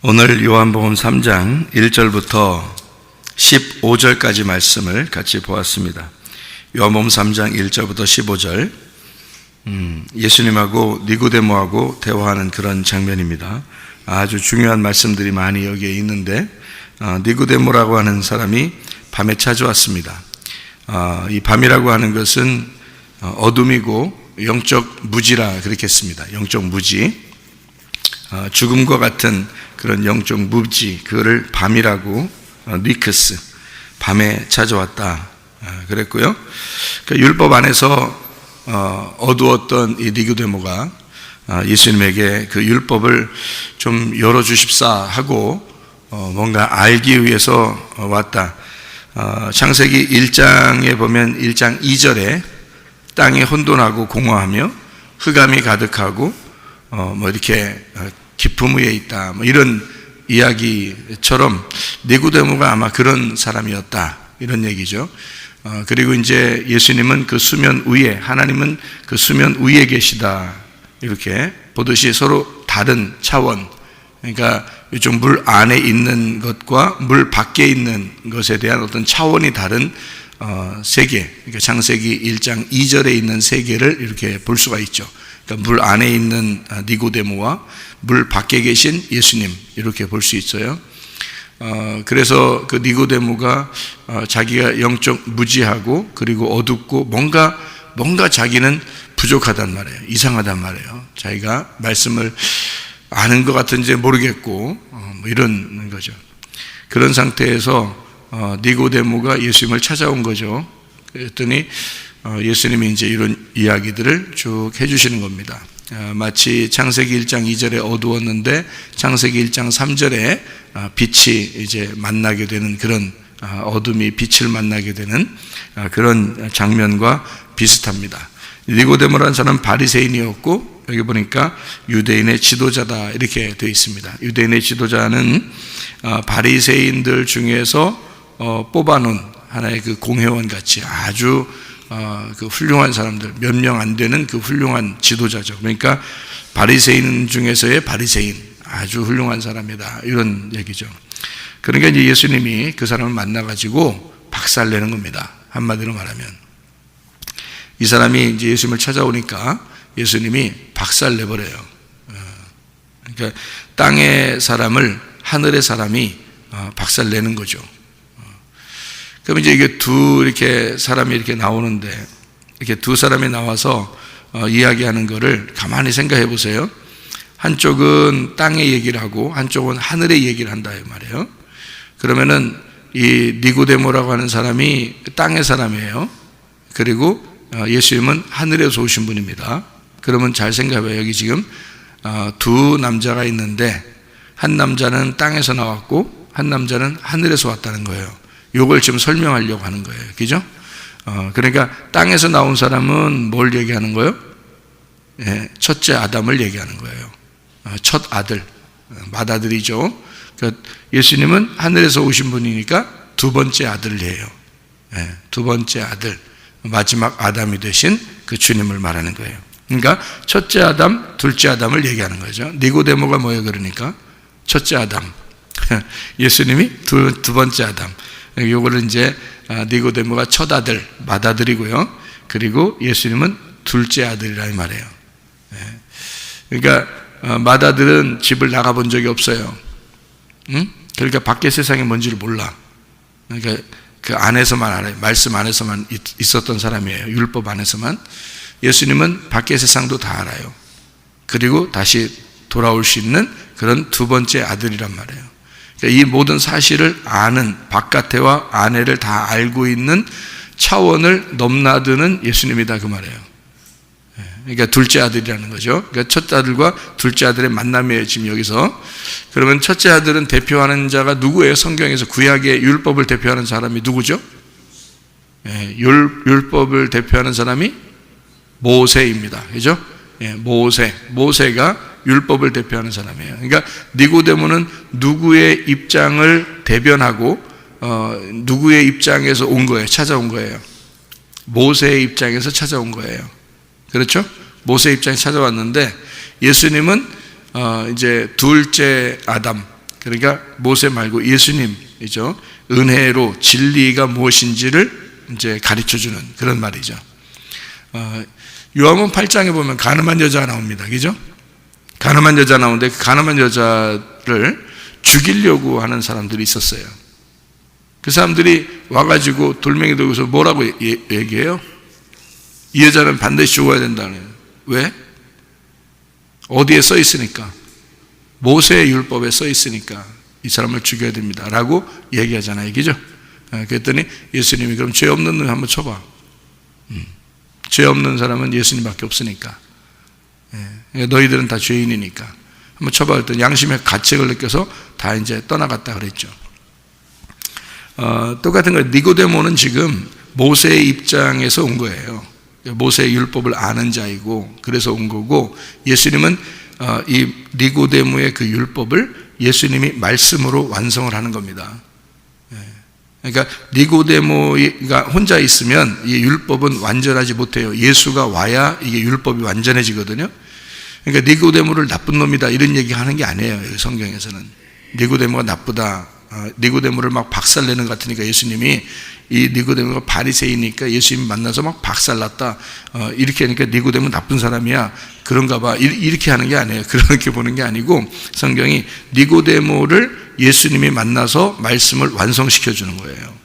오늘 요한복음 3장 1절부터 15절까지 말씀을 같이 보았습니다. 요한복음 3장 1절부터 15절, 예수님하고 니고데모하고 대화하는 그런 장면입니다. 아주 중요한 말씀들이 많이 여기에 있는데, 니고데모라고 하는 사람이 밤에 찾아왔습니다. 이 밤이라고 하는 것은 어둠이고 영적 무지라 그렇게 했습니다. 영적 무지, 죽음과 같은 그런 영적 무지, 그거를 밤이라고, 니크스, 밤에 찾아왔다 그랬고요. 그러니까 율법 안에서 어두웠던 이 니고데모가 예수님에게 그 율법을 좀 열어주십사 하고 뭔가 알기 위해서 왔다. 창세기 1장에 보면 1장 2절에 땅이 혼돈하고 공허하며 흑암이 가득하고 이렇게 깊음 위에 있다, 이런 이야기처럼 니고데모가 아마 그런 사람이었다, 이런 얘기죠. 그리고 이제 예수님은 그 수면 위에, 하나님은 그 수면 위에 계시다, 이렇게 보듯이 서로 다른 차원, 그러니까 이쪽 물 안에 있는 것과 물 밖에 있는 것에 대한 어떤 차원이 다른 세계, 그러니까 창세기 1장 2절에 있는 세계를 이렇게 볼 수가 있죠. 그러니까 물 안에 있는 니고데모와 물 밖에 계신 예수님, 이렇게 볼 수 있어요. 그래서 그 니고데모가 자기가 영적 무지하고 그리고 어둡고 뭔가 자기는 부족하단 말이에요. 이상하단 말이에요. 자기가 말씀을 아는 것 같은지 모르겠고 이런 거죠. 그런 상태에서 니고데모가 예수님을 찾아온 거죠. 그랬더니 예수님이 이제 이런 이야기들을 쭉 해주시는 겁니다. 마치 창세기 1장 2절에 어두웠는데 창세기 1장 3절에 빛이 이제 만나게 되는 그런, 어둠이 빛을 만나게 되는 그런 장면과 비슷합니다. 니고데모라는 사람은 바리새인이었고, 여기 보니까 유대인의 지도자다, 이렇게 되어 있습니다. 유대인의 지도자는 바리새인들 중에서 뽑아놓은 하나의 그 공회원 같이 아주 그 훌륭한 사람들, 몇 명 안 되는 그 훌륭한 지도자죠. 그러니까 바리새인 중에서의 바리새인, 아주 훌륭한 사람이다, 이런 얘기죠. 그러니까 이제 예수님이 그 사람을 만나가지고 박살내는 겁니다. 한마디로 말하면 이 사람이 이제 예수님을 찾아오니까 예수님이 박살내버려요. 그러니까 땅의 사람을 하늘의 사람이 박살내는 거죠. 그럼 이제 이게 이렇게 사람이 이렇게 나오는데, 이렇게 두 사람이 나와서 이야기하는 거를 가만히 생각해 보세요. 한쪽은 땅의 얘기를 하고 한쪽은 하늘의 얘기를 한다, 이 말이에요. 그러면은 이 니고데모라고 하는 사람이 땅의 사람이에요. 그리고 예수님은 하늘에서 오신 분입니다. 그러면 잘 생각해 봐요. 여기 지금 두 남자가 있는데 한 남자는 땅에서 나왔고 한 남자는 하늘에서 왔다는 거예요. 요걸 지금 설명하려고 하는 거예요. 그죠? 그러니까 땅에서 나온 사람은 뭘 얘기하는 거예요? 첫째 아담을 얘기하는 거예요. 첫 아들, 맏아들이죠. 그러니까 예수님은 하늘에서 오신 분이니까 두 번째 아들이에요. 두 번째 아들, 마지막 아담이 되신 그 주님을 말하는 거예요. 그러니까 첫째 아담, 둘째 아담을 얘기하는 거죠. 니고데모가 뭐예요? 그러니까 첫째 아담, 예수님이 두 번째 아담. 요거를 이제 니고데모가 첫 아들, 맏아들이고요. 그리고 예수님은 둘째 아들이라 이 말이에요. 그러니까 맏아들은 집을 나가본 적이 없어요. 그러니까 밖에 세상이 뭔지를 몰라. 그러니까 그 안에서만 알아요. 말씀 안에서만 있었던 사람이에요. 율법 안에서만. 예수님은 밖의 세상도 다 알아요. 그리고 다시 돌아올 수 있는 그런 두 번째 아들이란 말이에요. 이 모든 사실을 아는, 바깥에와 안에를 다 알고 있는 차원을 넘나드는 예수님이다, 그 말이에요. 그러니까 둘째 아들이라는 거죠. 그러니까 첫 아들과 둘째 아들의 만남이에요, 지금 여기서. 그러면 첫째 아들은 대표하는 자가 누구예요? 성경에서 구약의 율법을 대표하는 사람이 누구죠? 율법을 대표하는 사람이 모세입니다. 그죠? 모세가 율법을 대표하는 사람이에요. 그러니까 니고데모는 누구의 입장을 대변하고 누구의 입장에서 온 거예요? 찾아온 거예요. 모세의 입장에서 찾아온 거예요. 그렇죠? 모세의 입장에 찾아왔는데 예수님은 이제 둘째 아담, 그러니까 모세 말고 예수님이죠. 은혜로 진리가 무엇인지를 이제 가르쳐주는 그런 말이죠. 요한복음 8장에 보면 가늠한 여자가 나옵니다. 그죠? 가늠한 여자 나오는데 그 가늠한 여자를 죽이려고 하는 사람들이 있었어요. 그 사람들이 와가지고 돌멩이 들고서 뭐라고 얘기해요? 이 여자는 반드시 죽어야 된다는 거예요. 왜? 어디에 써 있으니까, 모세의 율법에 써 있으니까 이 사람을 죽여야 됩니다 라고 얘기하잖아요. 그죠? 그랬더니 예수님이 그럼 죄 없는 놈 한번 쳐봐. 죄 없는 사람은 예수님밖에 없으니까, 너희들은 다 죄인이니까 한번 쳐봐. 그랬더니 양심의 가책을 느껴서 다 이제 떠나갔다 그랬죠. 똑같은 거예요. 니고데모는 지금 모세의 입장에서 온 거예요. 모세의 율법을 아는 자이고 그래서 온 거고, 예수님은 이 니고데모의 그 율법을 예수님이 말씀으로 완성을 하는 겁니다. 그러니까 니고데모가 혼자 있으면 이 율법은 완전하지 못해요. 예수가 와야 이게 율법이 완전해지거든요. 그러니까 니고데모를 나쁜 놈이다 이런 얘기 하는 게 아니에요. 성경에서는 니고데모가 나쁘다, 니고데모를 막 박살내는 것 같으니까 예수님이 이 니고데모가 바리새이니까 예수님 만나서 막 박살났다 이렇게 하니까 니고데모 나쁜 사람이야 그런가 봐 이렇게 하는 게 아니에요. 그렇게 보는 게 아니고 성경이 니고데모를 예수님이 만나서 말씀을 완성시켜 주는 거예요.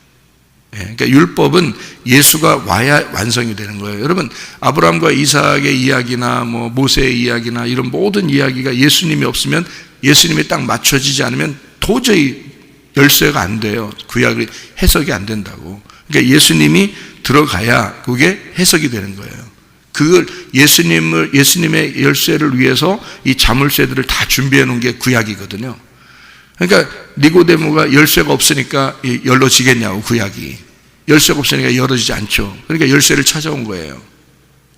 그러니까 율법은 예수가 와야 완성이 되는 거예요. 여러분, 아브라함과 이삭의 이야기나 뭐 모세의 이야기나 이런 모든 이야기가 예수님이 없으면, 예수님이 딱 맞춰지지 않으면 도저히 열쇠가 안 돼요. 구약이 해석이 안 된다고. 그러니까 예수님이 들어가야 그게 해석이 되는 거예요. 그걸 예수님의 열쇠를 위해서 이 자물쇠들을 다 준비해 놓은 게 구약이거든요. 그러니까 니고데모가 열쇠가 없으니까 열어지겠냐고, 구약이. 열쇠가 없으니까 열어지지 않죠. 그러니까 열쇠를 찾아온 거예요.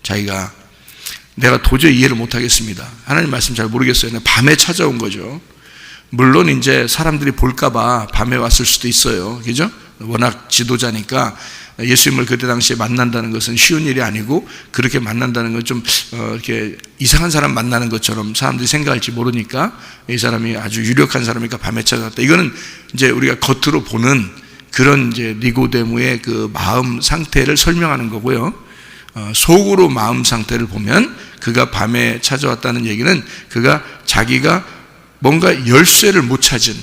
자기가 내가 도저히 이해를 못 하겠습니다. 하나님 말씀 잘 모르겠어요. 밤에 찾아온 거죠. 물론 이제 사람들이 볼까봐 밤에 왔을 수도 있어요. 그죠? 워낙 지도자니까 예수님을 그때 당시에 만난다는 것은 쉬운 일이 아니고, 그렇게 만난다는 건 좀 이렇게 이상한 사람 만나는 것처럼 사람들이 생각할지 모르니까 이 사람이 아주 유력한 사람이니까 밤에 찾아왔다. 이거는 이제 우리가 겉으로 보는 그런 이제 니고데모의 그 마음 상태를 설명하는 거고요. 속으로 마음 상태를 보면 그가 밤에 찾아왔다는 얘기는 그가 자기가 뭔가 열쇠를 못 찾은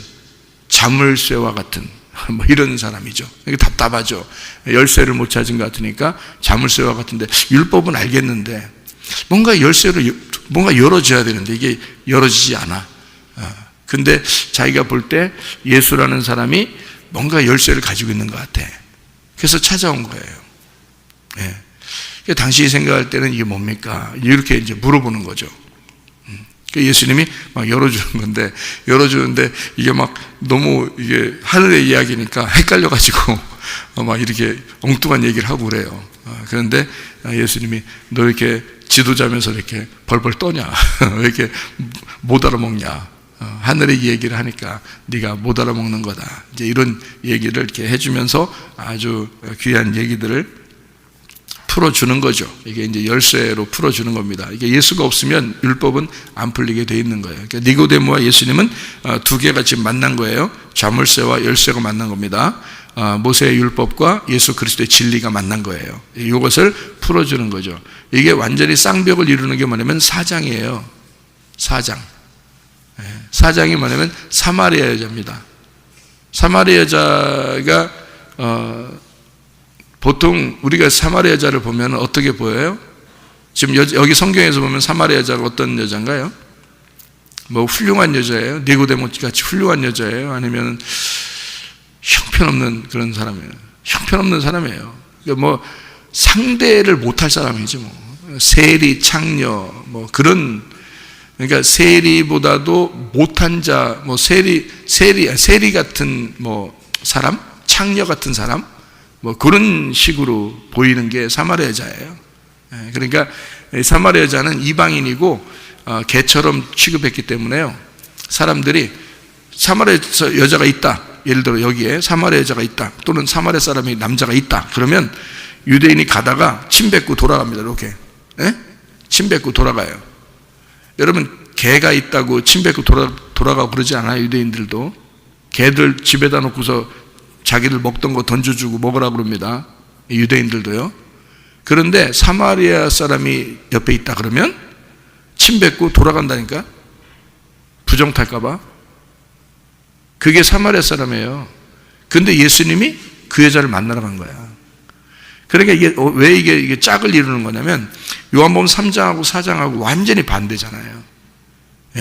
자물쇠와 같은 뭐 이런 사람이죠. 이게 답답하죠. 열쇠를 못 찾은 것 같으니까 자물쇠와 같은데, 율법은 알겠는데 뭔가 열쇠를 뭔가 열어줘야 되는데 이게 열어지지 않아. 근데 자기가 볼 때 예수라는 사람이 뭔가 열쇠를 가지고 있는 것 같아. 그래서 찾아온 거예요. 당신이 생각할 때는 이게 뭡니까? 이렇게 이제 물어보는 거죠. 예수님이 막 열어주는 건데, 이게 막 너무 이게 하늘의 이야기니까 헷갈려가지고 막 이렇게 엉뚱한 얘기를 하고 그래요. 그런데 예수님이 너 이렇게 지도자면서 이렇게 벌벌 떠냐? 왜 이렇게 못 알아먹냐? 하늘의 얘기를 하니까 네가 못 알아먹는 거다. 이제 이런 얘기를 이렇게 해주면서 아주 귀한 얘기들을 풀어주는 거죠. 이게 이제 열쇠로 풀어주는 겁니다. 이게 예수가 없으면 율법은 안 풀리게 돼 있는 거예요. 그러니까 니고데모와 예수님은 두 개가 지금 만난 거예요. 자물쇠와 열쇠가 만난 겁니다. 모세의 율법과 예수 그리스도의 진리가 만난 거예요. 이것을 풀어주는 거죠. 이게 완전히 쌍벽을 이루는 게 뭐냐면 사장이에요. 사장. 사장이 뭐냐면 사마리아 여자입니다. 사마리아 여자가 보통 우리가 사마리아 여자를 보면 어떻게 보여요? 지금 여기 성경에서 보면 사마리아 여자가 어떤 여자인가요? 뭐 훌륭한 여자예요? 니고데모 같이 훌륭한 여자예요? 아니면 형편없는 그런 사람이에요? 형편없는 사람이에요. 그러니까 뭐 상대를 못할 사람이죠. 뭐 세리, 창녀, 뭐 그런, 그러니까 세리보다도 못한 자, 뭐 세리 같은 뭐 사람, 창녀 같은 사람, 뭐 그런 식으로 보이는 게 사마리아 여자예요. 그러니까 사마리아 여자는 이방인이고 개처럼 취급했기 때문에요. 사람들이 사마리아 여자가 있다. 예를 들어 여기에 사마리아 여자가 있다. 또는 사마리아 사람이 남자가 있다. 그러면 유대인이 가다가 침 뱉고 돌아갑니다. 이렇게. 침 뱉고 돌아가요. 여러분, 개가 있다고 침 뱉고 돌아가고 그러지 않아요? 유대인들도 개들 집에다 놓고서 자기들 먹던 거 던져주고 먹으라고 그럽니다. 유대인들도요. 그런데 사마리아 사람이 옆에 있다 그러면 침 뱉고 돌아간다니까? 부정 탈까봐. 그게 사마리아 사람이에요. 근데 예수님이 그 여자를 만나러 간 거야. 그러니까 왜 이게 짝을 이루는 거냐면 요한복음 3장하고 4장하고 완전히 반대잖아요.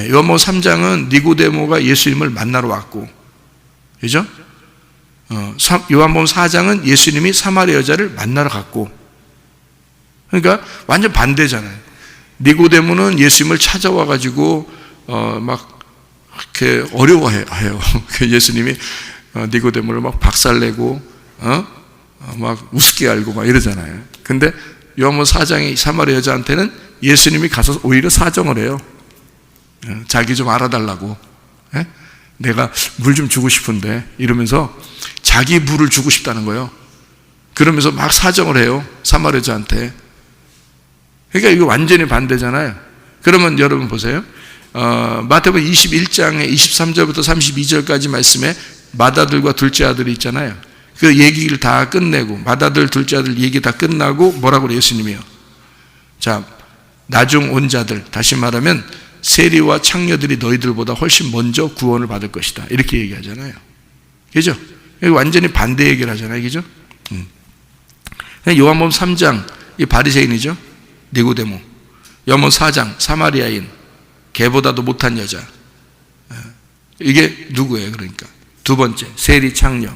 요한복음 3장은 니고데모가 예수님을 만나러 왔고, 그죠? 요한복음 4장은 예수님이 사마리아 여자를 만나러 갔고, 그러니까 완전 반대잖아요. 니고데모는 예수님을 찾아와가지고 막 이렇게 어려워해요. 예수님이 니고데모를 막 박살내고 막 우습게 알고 막 이러잖아요. 근데 요한복음 4장의 사마리아 여자한테는 예수님이 가서 오히려 사정을 해요. 자기 좀 알아달라고. 내가 물 좀 주고 싶은데 이러면서 자기 물을 주고 싶다는 거예요. 그러면서 막 사정을 해요. 사마리아 여자한테. 그러니까 이거 완전히 반대잖아요. 그러면 여러분 보세요. 마태복음 21장의 23절부터 32절까지 말씀에 맏아들과 둘째 아들이 있잖아요. 그 얘기를 다 끝내고 맏아들 둘째 아들 얘기 다 끝나고 뭐라고 그래요? 예수님이요. 자, 나중 온 자들, 다시 말하면 세리와 창녀들이 너희들보다 훨씬 먼저 구원을 받을 것이다. 이렇게 얘기하잖아요. 그죠? 완전히 반대 얘기를 하잖아요. 그죠? 요한복음 3장 이 바리새인이죠. 니고데모. 요한복음 4장 사마리아인, 개보다도 못한 여자. 이게 누구예요? 그러니까 두 번째 세리 창녀.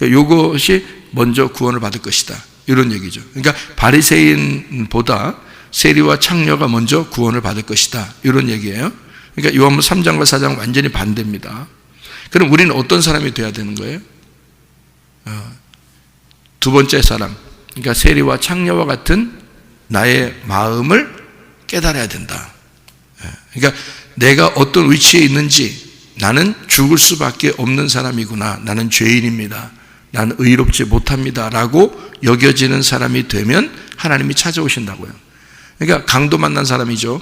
이것이 먼저 구원을 받을 것이다. 이런 얘기죠. 그러니까 바리새인보다 세리와 창녀가 먼저 구원을 받을 것이다. 이런 얘기예요. 그러니까 요한복음 3장과 4장은 완전히 반대입니다. 그럼 우리는 어떤 사람이 돼야 되는 거예요? 두 번째 사람, 그러니까 세리와 창녀와 같은 나의 마음을 깨달아야 된다. 그러니까 내가 어떤 위치에 있는지, 나는 죽을 수밖에 없는 사람이구나, 나는 죄인입니다, 나는 의롭지 못합니다 라고 여겨지는 사람이 되면 하나님이 찾아오신다고요. 그러니까 강도 만난 사람이죠.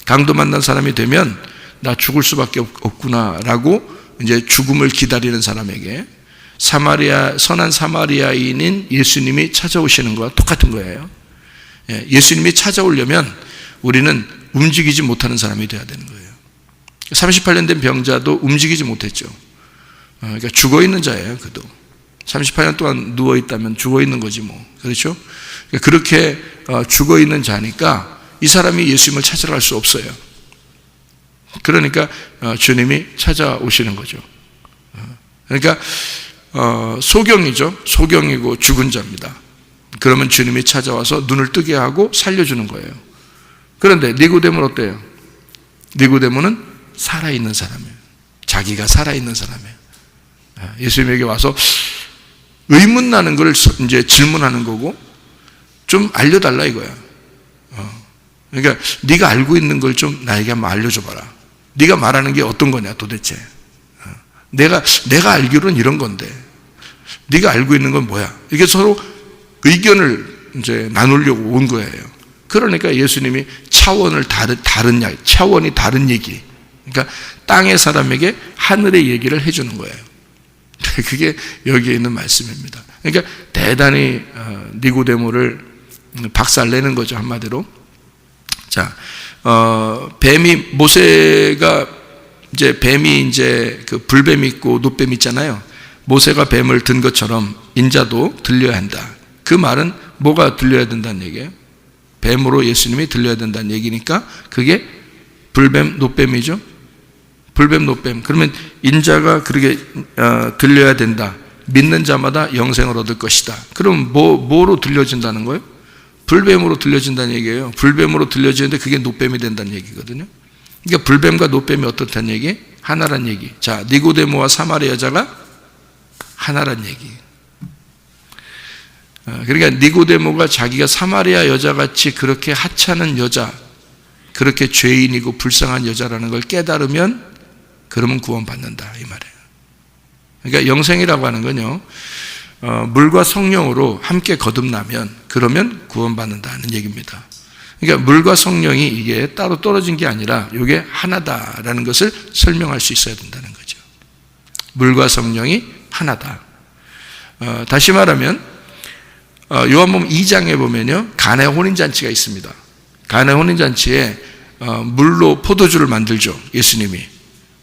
강도 만난 사람이 되면 나 죽을 수밖에 없구나 라고 이제 죽음을 기다리는 사람에게 선한 사마리아인인 예수님이 찾아오시는 거와 똑같은 거예요. 예수님이 찾아오려면 우리는 움직이지 못하는 사람이 돼야 되는 거예요. 38년 된 병자도 움직이지 못했죠. 그러니까 죽어있는 자예요. 그도 38년 동안 누워있다면 죽어있는 거지 뭐. 그렇죠? 그렇게 죽어있는 자니까 이 사람이 예수님을 찾으러 갈 수 없어요. 그러니까 주님이 찾아오시는 거죠. 그러니까 소경이죠. 소경이고 죽은 자입니다. 그러면 주님이 찾아와서 눈을 뜨게 하고 살려주는 거예요. 그런데 니고데모는 어때요? 니고데모는 살아있는 사람이에요. 자기가 살아있는 사람이에요. 예수님에게 와서 의문 나는 걸 이제 질문하는 거고, 좀 알려달라 이거야. 그러니까 네가 알고 있는 걸 좀 나에게 한번 알려줘봐라. 네가 말하는 게 어떤 거냐 도대체. 내가 알기로는 이런 건데 네가 알고 있는 건 뭐야. 이게 서로 의견을 이제 나누려고 온 거예요. 그러니까 예수님이 차원이 다른 얘기. 그러니까 땅의 사람에게 하늘의 얘기를 해주는 거예요. 그게 여기에 있는 말씀입니다. 그러니까 대단히 니고데모를 박살내는 거죠, 한마디로. 자, 뱀이 이제 그 불뱀이 있고 놋뱀이 있잖아요. 모세가 뱀을 든 것처럼 인자도 들려야 한다. 그 말은 뭐가 들려야 된다는 얘기예요? 뱀으로 예수님이 들려야 된다는 얘기니까 그게 불뱀, 놋뱀이죠. 불뱀, 놋뱀. 그러면 인자가 그렇게 들려야 된다. 믿는 자마다 영생을 얻을 것이다. 그럼 뭐로 들려진다는 거예요? 불뱀으로 들려진다는 얘기예요. 불뱀으로 들려지는데 그게 놋뱀이 된다는 얘기거든요. 그러니까 불뱀과 놋뱀이 어떻다는 얘기? 하나란 얘기. 자, 니고데모와 사마리아 여자가 하나란 얘기. 그러니까 니고데모가 자기가 사마리아 여자같이 그렇게 하찮은 여자, 그렇게 죄인이고 불쌍한 여자라는 걸 깨달으면 그러면 구원받는다 이 말이에요. 그러니까 영생이라고 하는 건요, 물과 성령으로 함께 거듭나면 그러면 구원받는다는 얘기입니다. 그러니까 물과 성령이 이게 따로 떨어진 게 아니라 이게 하나다라는 것을 설명할 수 있어야 된다는 거죠. 물과 성령이 하나다. 다시 말하면 요한복음 2장에 보면요, 가나의 혼인잔치가 있습니다. 가나의 혼인잔치에 물로 포도주를 만들죠, 예수님이.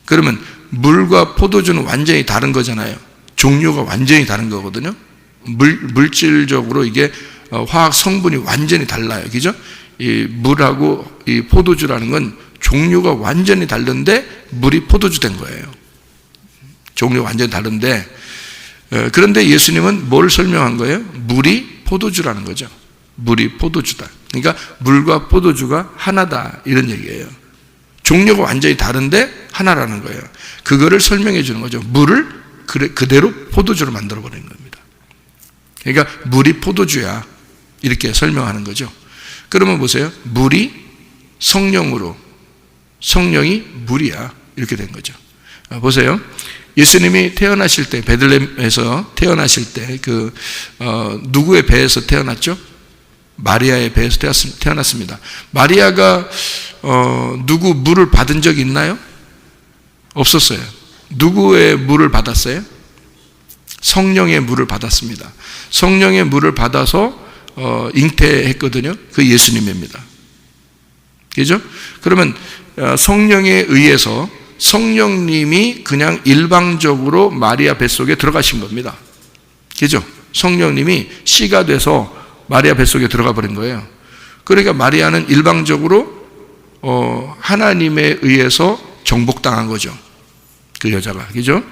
그러면 물과 포도주는 완전히 다른 거잖아요. 종류가 완전히 다른 거거든요. 물질적으로 이게 화학 성분이 완전히 달라요. 그죠? 이 물하고 이 포도주라는 건 종류가 완전히 다른데 물이 포도주 된 거예요. 종류가 완전히 다른데, 그런데 예수님은 뭘 설명한 거예요? 물이 포도주라는 거죠. 물이 포도주다. 그러니까 물과 포도주가 하나다, 이런 얘기예요. 종류가 완전히 다른데 하나라는 거예요. 그거를 설명해 주는 거죠. 물을 그대로 포도주로 만들어 버리는 겁니다. 그러니까 물이 포도주야, 이렇게 설명하는 거죠. 그러면 보세요. 물이 성령으로, 성령이 물이야, 이렇게 된 거죠. 보세요. 예수님이 태어나실 때, 베들레헴에서 태어나실 때 누구의 배에서 태어났죠? 마리아의 배에서 태어났습니다. 마리아가 누구 물을 받은 적이 있나요? 없었어요. 누구의 물을 받았어요? 성령의 물을 받았습니다. 성령의 물을 받아서 잉태했거든요. 그 예수님입니다. 그죠? 그러면 성령에 의해서 성령님이 그냥 일방적으로 마리아 뱃속에 들어가신 겁니다. 그죠? 성령님이 씨가 돼서 마리아 뱃속에 들어가 버린 거예요. 그러니까 마리아는 일방적으로 하나님에 의해서 정복당한 거죠. 그 여자가. 그죠?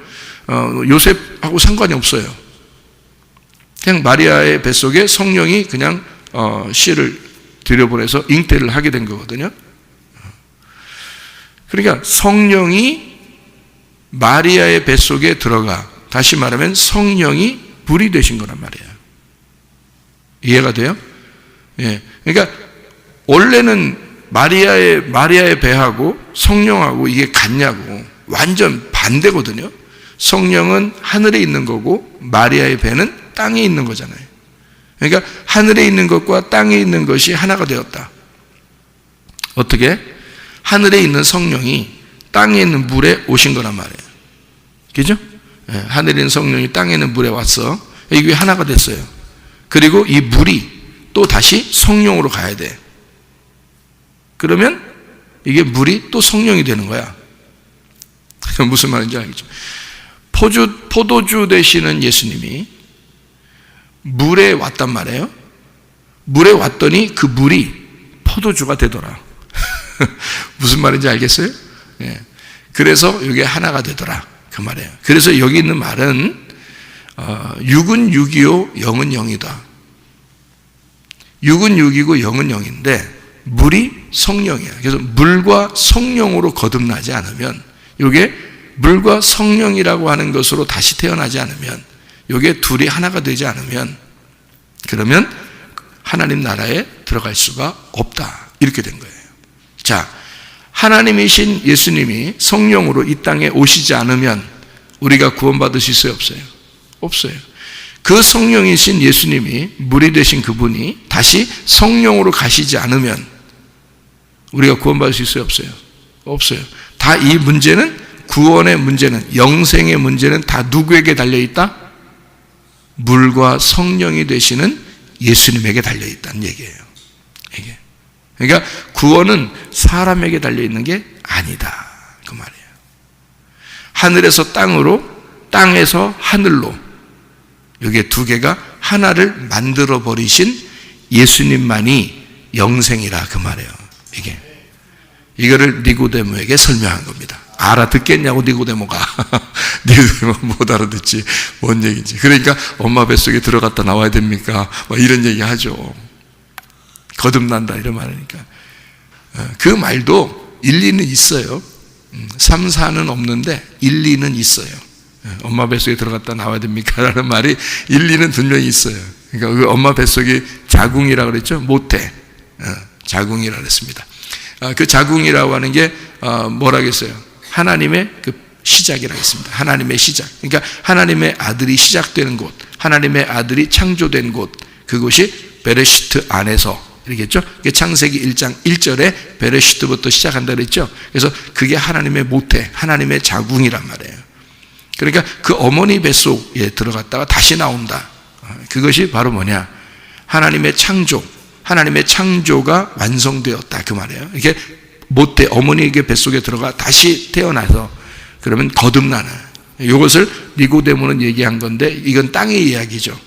요셉하고 상관이 없어요. 그냥 마리아의 뱃속에 성령이 그냥 씨를 들여보내서 잉태를 하게 된 거거든요. 그러니까 성령이 마리아의 뱃속에 들어가, 다시 말하면 성령이 불이 되신 거란 말이에요. 이해가 돼요? 예. 그러니까 원래는 마리아의 배하고 성령하고 이게 같냐고, 완전 반대거든요. 성령은 하늘에 있는 거고 마리아의 배는 땅에 있는 거잖아요. 그러니까 하늘에 있는 것과 땅에 있는 것이 하나가 되었다. 어떻게? 하늘에 있는 성령이 땅에 있는 물에 오신 거란 말이에요. 그죠? 예, 하늘에 있는 성령이 땅에 있는 물에 왔어. 이게 하나가 됐어요. 그리고 이 물이 또 다시 성령으로 가야 돼. 그러면 이게 물이 또 성령이 되는 거야. 무슨 말인지 알겠죠? 포도주 되시는 예수님이 물에 왔단 말이에요. 물에 왔더니 그 물이 포도주가 되더라. 무슨 말인지 알겠어요? 예. 그래서 이게 하나가 되더라, 그 말이에요. 그래서 여기 있는 말은 육은 육이요 영은 영이다. 육은 육이고 영은 영인데 물이 성령이야. 그래서 물과 성령으로 거듭나지 않으면, 이게 물과 성령이라고 하는 것으로 다시 태어나지 않으면, 이게 둘이 하나가 되지 않으면, 그러면 하나님 나라에 들어갈 수가 없다, 이렇게 된 거예요. 자, 하나님이신 예수님이 성령으로 이 땅에 오시지 않으면 우리가 구원받을 수 있어요, 없어요? 없어요. 그 성령이신 예수님이, 물이 되신 그분이 다시 성령으로 가시지 않으면 우리가 구원받을 수 있어요, 없어요? 없어요. 다 이 문제는, 구원의 문제는, 영생의 문제는 다 누구에게 달려있다? 물과 성령이 되시는 예수님에게 달려있다는 얘기예요. 이게. 그러니까 구원은 사람에게 달려있는 게 아니다, 그 말이에요. 하늘에서 땅으로, 땅에서 하늘로, 이게 두 개가 하나를 만들어 버리신 예수님만이 영생이라, 그 말이에요. 이거를 니고데모에게 설명한 겁니다. 알아듣겠냐고, 니고데모가. 니고데모 못 알아듣지, 뭔 얘기인지. 그러니까 엄마 뱃속에 들어갔다 나와야 됩니까? 막 이런 얘기 하죠. 거듭난다, 이런 말하니까. 그 말도 일리는 있어요. 3, 4는 없는데 일리는 있어요. 엄마 뱃속에 들어갔다 나와야 됩니까? 라는 말이 일리는 분명히 있어요. 그러니까 그 엄마 뱃속이 자궁이라고 그랬죠? 모태. 자궁이라고 그랬습니다. 그 자궁이라고 하는 게 뭐라겠어요? 하나님의 그 시작이라고 했습니다. 하나님의 시작. 그러니까 하나님의 아들이 시작되는 곳, 하나님의 아들이 창조된 곳, 그곳이 베레시트 안에서, 이러겠죠? 창세기 1장 1절에 베레시트부터 시작한다 그랬죠? 그래서 그게 하나님의 모태, 하나님의 자궁이란 말이에요. 그러니까 그 어머니 뱃속에 들어갔다가 다시 나온다. 그것이 바로 뭐냐? 하나님의 창조, 하나님의 창조가 완성되었다 그 말이에요. 이게 모태, 어머니의 뱃속에 들어가 다시 태어나서 그러면 거듭나는, 이것을 니고데모는 얘기한 건데 이건 땅의 이야기죠.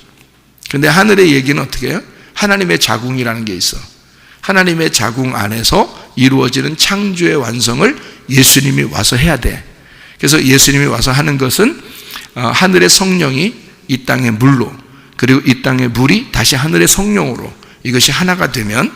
그런데 하늘의 얘기는 어떻게 해요? 하나님의 자궁이라는 게 있어. 하나님의 자궁 안에서 이루어지는 창조의 완성을 예수님이 와서 해야 돼. 그래서 예수님이 와서 하는 것은 하늘의 성령이 이 땅의 물로, 그리고 이 땅의 물이 다시 하늘의 성령으로 이것이 하나가 되면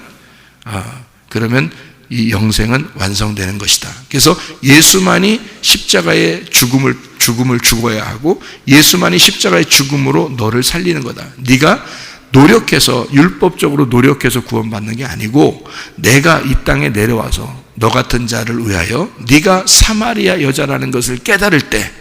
그러면 이 영생은 완성되는 것이다. 그래서 예수만이 십자가의 죽음을 죽어야 하고 예수만이 십자가의 죽음으로 너를 살리는 거다. 네가 노력해서, 율법적으로 노력해서 구원받는 게 아니고 내가 이 땅에 내려와서 너 같은 자를 위하여 네가 사마리아 여자라는 것을 깨달을 때,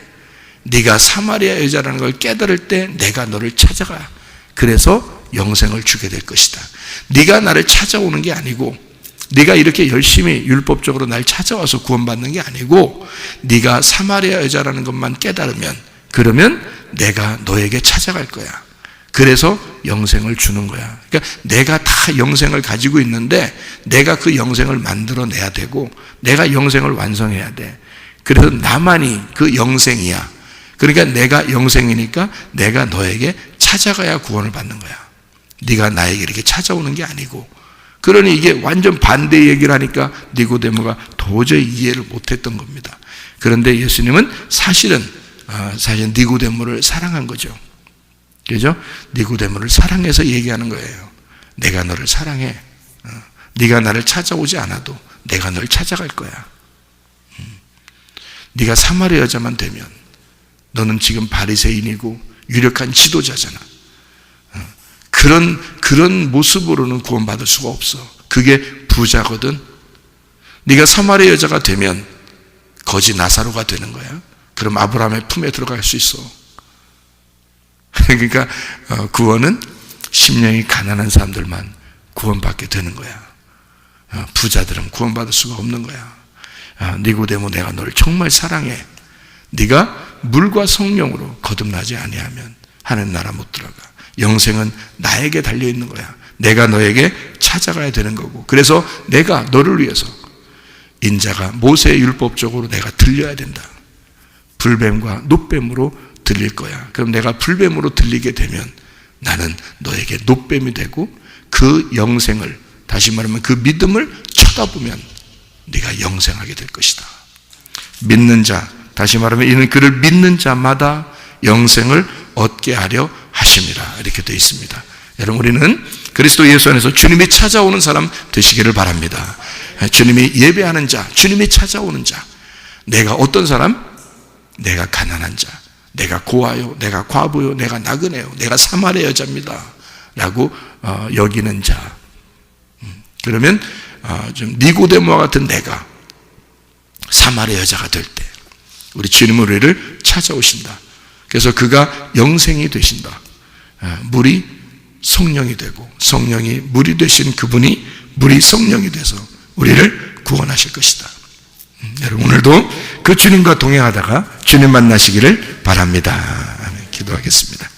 네가 사마리아 여자라는 걸 깨달을 때 내가 너를 찾아가. 그래서 영생을 주게 될 것이다. 네가 나를 찾아오는 게 아니고, 네가 이렇게 열심히 율법적으로 날 찾아와서 구원받는 게 아니고, 네가 사마리아 여자라는 것만 깨달으면, 그러면 내가 너에게 찾아갈 거야. 그래서 영생을 주는 거야. 그러니까 내가 다 영생을 가지고 있는데 내가 그 영생을 만들어내야 되고 내가 영생을 완성해야 돼. 그래서 나만이 그 영생이야. 그러니까 내가 영생이니까 내가 너에게 찾아가야 구원을 받는 거야. 네가 나에게 이렇게 찾아오는 게 아니고. 그러니 이게 완전 반대 얘기를 하니까 니고데모가 도저히 이해를 못했던 겁니다. 그런데 예수님은 사실 니고데모를 사랑한 거죠. 그죠? 니고데모를 사랑해서 얘기하는 거예요. 내가 너를 사랑해. 네가 나를 찾아오지 않아도 내가 너를 찾아갈 거야. 네가 사마리아 여자만 되면, 너는 지금 바리새인이고 유력한 지도자잖아. 그런 모습으로는 구원받을 수가 없어. 그게 부자거든. 네가 사마리아 여자가 되면 거지 나사로가 되는 거야. 그럼 아브라함의 품에 들어갈 수 있어. 그러니까 구원은 심령이 가난한 사람들만 구원받게 되는 거야. 부자들은 구원받을 수가 없는 거야. 니고데모, 내가 너를 정말 사랑해. 네가 물과 성령으로 거듭나지 아니하면 하나님 나라 못 들어가. 영생은 나에게 달려있는 거야. 내가 너에게 찾아가야 되는 거고, 그래서 내가 너를 위해서 인자가 모세의 율법적으로 내가 들려야 된다. 불뱀과 놋뱀으로 들릴 거야. 그럼 내가 불뱀으로 들리게 되면 나는 너에게 놋뱀이 되고, 그 영생을, 다시 말하면 그 믿음을 쳐다보면 네가 영생하게 될 것이다. 믿는 자, 다시 말하면 이는 그를 믿는 자마다 영생을 얻게 하려 하심이라, 이렇게 되어 있습니다. 여러분, 우리는 그리스도 예수 안에서 주님이 찾아오는 사람 되시기를 바랍니다. 주님이 예배하는 자, 주님이 찾아오는 자. 내가 어떤 사람? 내가 가난한 자, 내가 고아요, 내가 과부요, 내가 나그네요, 내가 사마리아 여자입니다 라고 여기는 자. 그러면 좀 니고데모와 같은 내가 사마리아 여자가 될 때 우리 주님은 우리를 찾아오신다. 그래서 그가 영생이 되신다. 물이 성령이 되고 성령이 물이 되신 그분이 물이 성령이 돼서 우리를 구원하실 것이다. 여러분, 오늘도 그 주님과 동행하다가 주님 만나시기를 바랍니다. 기도하겠습니다.